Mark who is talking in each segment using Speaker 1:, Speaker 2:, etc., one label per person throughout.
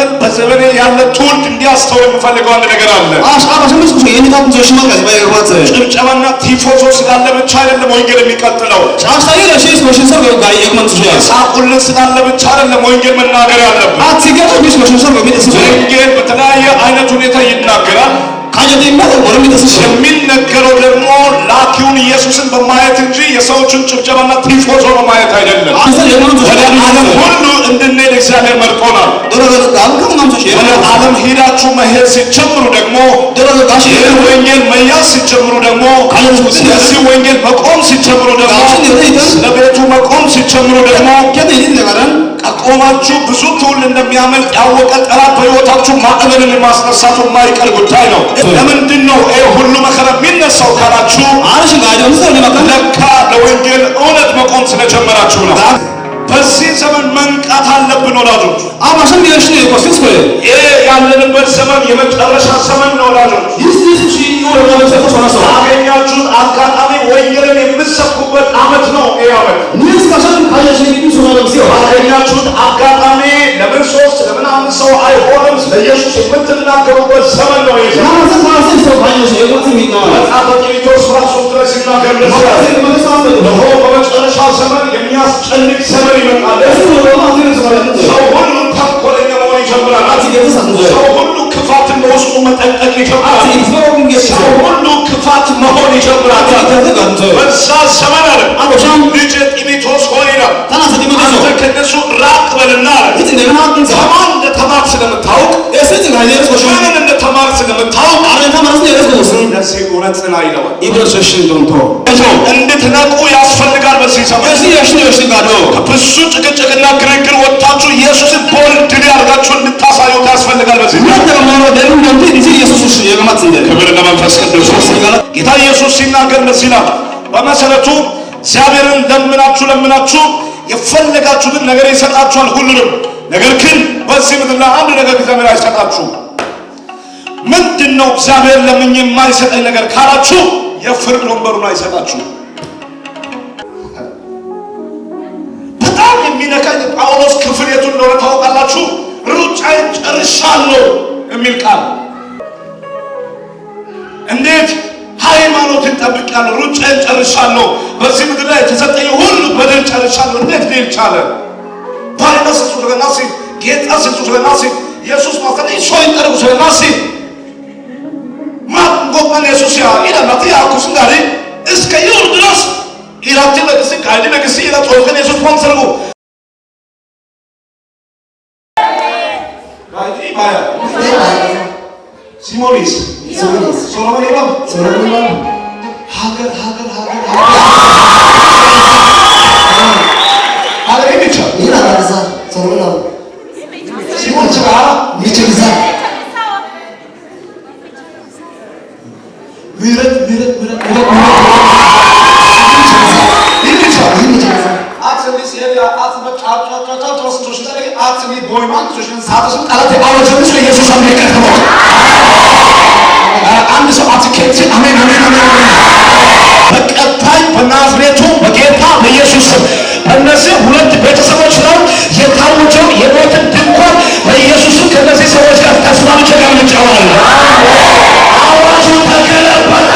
Speaker 1: ሲቀጥል በዘመኔ ያለ ትውልድ እንዲያስተውል የምፈልገው አንድ ነገር አለ። ጭብጨባና ቲፎዞ ስላለ ብቻ አይደለም ወንጌል የሚቀጥለው። ሳቁልን ስላለ ብቻ አይደለም ወንጌል መናገር ያለብን። ወንጌል በተለያየ አይነት ሁኔታ ይናገራል። የሚነገረው ደግሞ ላኪውን ኢየሱስን በማየት እንጂ የሰዎችን ጭብጨባና ቲፎዞ በማየት አይደለም። ወደ ዓለም ሁሉ እንድንሄድ እግዚአብሔር መርጦናል። ወደ ዓለም ሄዳችሁ መሄድ ሲጀምሩ ደግሞ ወንጌል መያዝ ሲጀምሩ ደግሞ ስለዚህ ወንጌል መቆም ሲጀምሩ ደግሞ ስለቤቱ መቆም ሲጀምሩ ደግሞ ከቆማችሁ ብዙ ትውልድ እንደሚያመልጥ ያወቀ ጠላት በሕይወታችሁ ማዕበልን ማስነሳቱ የማይቀር ጉዳይ ነው። ለምንድን ነው ይሄ ሁሉ መከራ የሚነሳው ካላችሁ ለካ ለወንጌል እውነት መቆም ስለጀመራችሁ ነው። በዚህ ዘመን መንቃት አለብን ወዳጆች። ይሄ ያለንበት ዘመን የመጨረሻ ዘመን ነው ወዳጆች። ያገኛችሁት አጋጣሚ ወንጌልን የምትሰብኩበት ዓመት ነው። ይሄ ዓመት ያገኛችሁት አጋጣሚ ለምን ሶስት ለምን አምስት ሰው አይሆንም ለኢየሱስ የምትናገሩበት ዘመን ነው። ይሄ መጽሐፈ ጢሞቴዎስ ምዕራፍ 3 ላይ ሲናገር በመጨረሻ ዘመን የሚያስጨንቅ ዘመን ይመጣል። ሰው ሁሉ ተንኮለኛ መሆን ይጀምራል። ሰው ሁሉ ክፋትን በውስጡ መጠንቀቅ ይጀምራል። ሰው ሁሉ ክፋት መሆን ይጀምራል። በዛ ዘመን አለ ልጄ ጢሞቴዎስ ሆይ ይላል አንተ ከእነሱ ራቅ በልና ከማን እንደተማርክ ስለምታውቅ ምን እንደተማርክ ስለምታውቅ ለዚህ እውነት ጽና ይለዋል። እንድትነቁ ያስፈልጋል። በዚህ ዘመን ከብዙ ጭቅጭቅና ግርግር ወጥታችሁ ኢየሱስን በወልድ ድል አድርጋችሁ እንድታሳዩት ያስፈልጋል። በዚህ ክብር ለመንፈስ ቅዱስ። ጌታ ኢየሱስ ሲናገር እንደዚህ ይላል፣ በመሰረቱ እግዚአብሔርን ለምናችሁ የፈለጋችሁትን ነገር ይሰጣችኋል ሁሉንም። ነገር ግን በዚህ ምድር ላይ አንድ ነገር እግዚአብሔር አይሰጣችሁም። ምንድነው እግዚአብሔር ለምን የማይሰጠኝ ነገር ካላችሁ የፍርድ ወንበሩን አይሰጣችሁም። በጣም የሚነካኝ ጳውሎስ ክፍል የቱን እንደሆነ ታውቃላችሁ? ሩጫዬን ጨርሻለሁ የሚል ቃል። እንዴት ሃይማኖትን ጠብቄያለሁ፣ ሩጫዬን ጨርሻለሁ፣ በዚህ ምድር ላይ የተሰጠኝ ሁሉ በደል ጨርሻለሁ። እንዴት ሊል ቻለ? ፓይለስ እሱ ለናሲ ጌታ እሱ ለናሲ ኢየሱስ ማስተር ሾይ ጠርጉ ለናሲ ማን ጎበን ኢየሱስ ያ ኢላማት ያኩስ እንዳሪ እስከ ይሁን ድረስ ኢላቲ ለግስ ካይዲ ለግስ ኢላ ጾልከን ኢየሱስ ፖንሰርጉ ካይዲ ባያ ሲሞኒስ ሶሎሞን ሀገር ብቻ ይላላዛ ሶሎሞን ሲሞን ቻ ሚችልዛ ምረት አትሚስ የያ አትመጫ ተወስቶሽ ታሪ አትሚ ቦይማን ሶሽን ሳተሽን ቃላት አወጀንስ ኢየሱስ አሜሪካ ነው። አንድ ሰው አትከት አሜን። በቀጣይ በናዝሬቱ በጌታ በኢየሱስ ስም እነዚህ ሁለት ቤተሰቦች ላይ የታወጀው የሞትን ድንኳን በኢየሱስ ስም ከነዚህ ሰዎች ጋር ተስማምቼ ጋብቻለሁ። አዋጁ ተገለበጠ።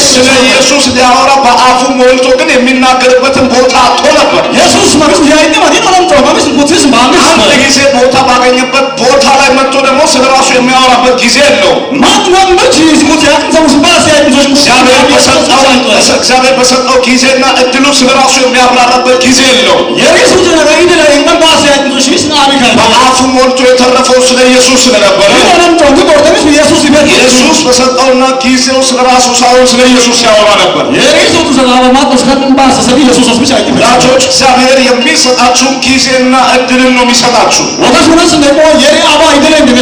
Speaker 1: ስለ ኢየሱስ ሊያወራ በአፉ ሞልቶ ግን የሚናገርበትን ቦታ አጥቶ ነበር። ኢየሱስ ማለት ያይኔ ማለት ነው ማለት ቡቲስ ማለት አንድ ጊዜ ቦታ ባገኘበት ቦታ ላይ መጥቶ ደግሞ ስለራሱ የሚያወራበት ጊዜ የለው። ማጥናም በጂ ሲሞት ያንተው ስባስ ያይዞች እግዚአብሔር በሰጠው ጊዜና እድሉ ስለራሱ የሚያብራራበት ጊዜ የለው። በአፉ ሞልቶ የተረፈው ስለ ኢየሱስ ስለነበረ ኢየሱስ በሰጠውና ጊዜው ስለራሱ ሳይሆን ስለ ኢየሱስ ያወራ ነበር። ወዳጆች እግዚአብሔር የሚሰጣችሁ ጊዜና እድልን ነው የሚሰጣችሁ።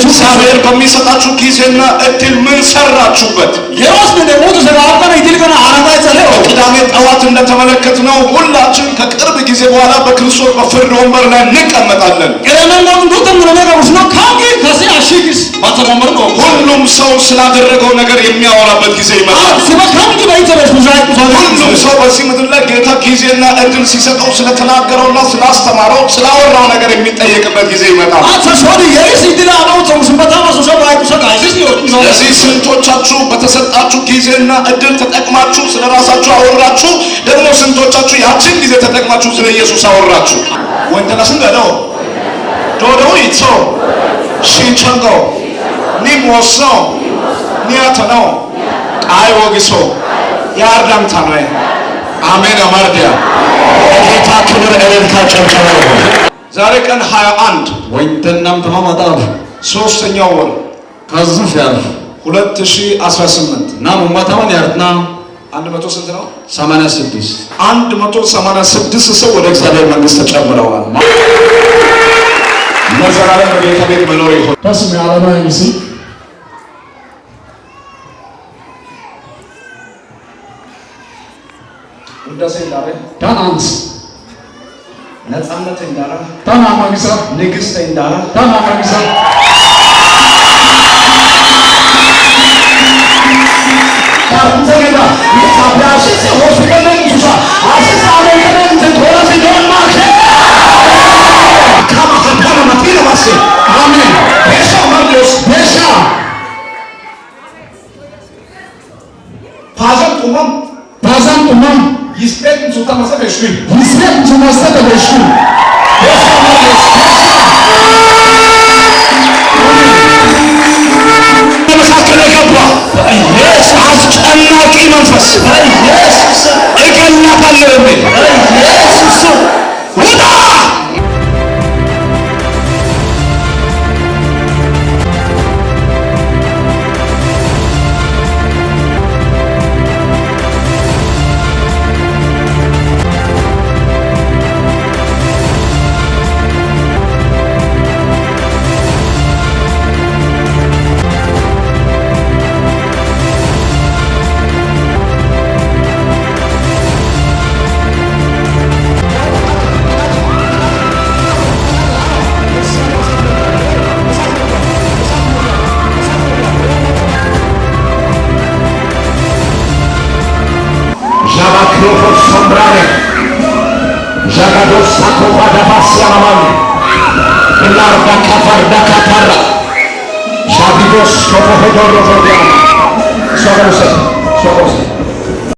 Speaker 1: እግዚአብሔር በሚሰጣችሁ ጊዜና እድል ምን ሰራችሁበት? ቅዳሜ ጠዋት እንደተመለከትነው ሁላችን ከቅርብ ጊዜ በኋላ በክርስቶስ በፍርድ ወንበር ላይ እንቀመጣለን። ሁሉም ሰው ስላደረገው ነገር የሚያወራበት ጊዜ ይመጣል። ሁሉም ሰው በዚህ ምድር ላይ ጌታ ጊዜና እድል ሲሰጠው ስለተናገረውና ስላስተማረው ስላወራው ነገር የሚጠየቅበት ጊዜ ይመጣል። ስለዚህ ስንቶቻችሁ በተሰጣችሁ ጊዜና እድል ተጠቅማችሁ ስለራሳችሁ አወራችሁ? ደግሞ ስንቶቻችሁ ያችን ጊዜ ተጠቅማችሁ ስለ ኢየሱስ አወራችሁ? ወንተናስን ገደው ዶዶ ይጾ ሽንቸንጎ ኒሞሶ ኒያተነው ቃይ ወግሶ ያርዳም ታማይ አሜን አማርዲያ ጌታ ክብር እልልታ ጨምጨራ። ዛሬ ቀን 21
Speaker 2: ወይንተናም ተማማጣው
Speaker 1: ሶስተኛው ወር
Speaker 2: ከዚህ ያለ
Speaker 1: 2018
Speaker 2: እና ሙማታውን ያርትና
Speaker 1: 100 ስንት ነው?
Speaker 2: 86
Speaker 1: 186 ሰው ወደ እግዚአብሔር መንግስት ተጨምረዋል። ለዘላለም በጌታ ቤት መኖር ይሁን።
Speaker 3: That's me, Alama, you see.
Speaker 1: ውዳሴ እንዳለ
Speaker 3: Tanans.
Speaker 1: ነፃነት እንዳለ
Speaker 3: Tana Magisa.
Speaker 1: ንግስት እንዳለ
Speaker 3: Tana Magisa.
Speaker 1: ታንዘጋ ይታባሽ ሆስፒታል ላይ ይዟ አስሳለ ከነንተ ቶራስ ዶማሽ ካማ ሀዳና ማቲና ማሴ አሜን ቤሻ ማርቆስ ቤሻ ፓዘን ጡማም ይስፔት ሱታ ማሰበሽ ይስፔት ሱታ ማሰበሽ ቤሻ ማርቆስ አስጨናቂ መንፈስ ኢየሱስ እገላታለሁ የሚል ኢየሱስ ውጣ። sombrare jagados sakoba dabasia mamani larga kafarda katara jabidos kofohodoro zodiama sogose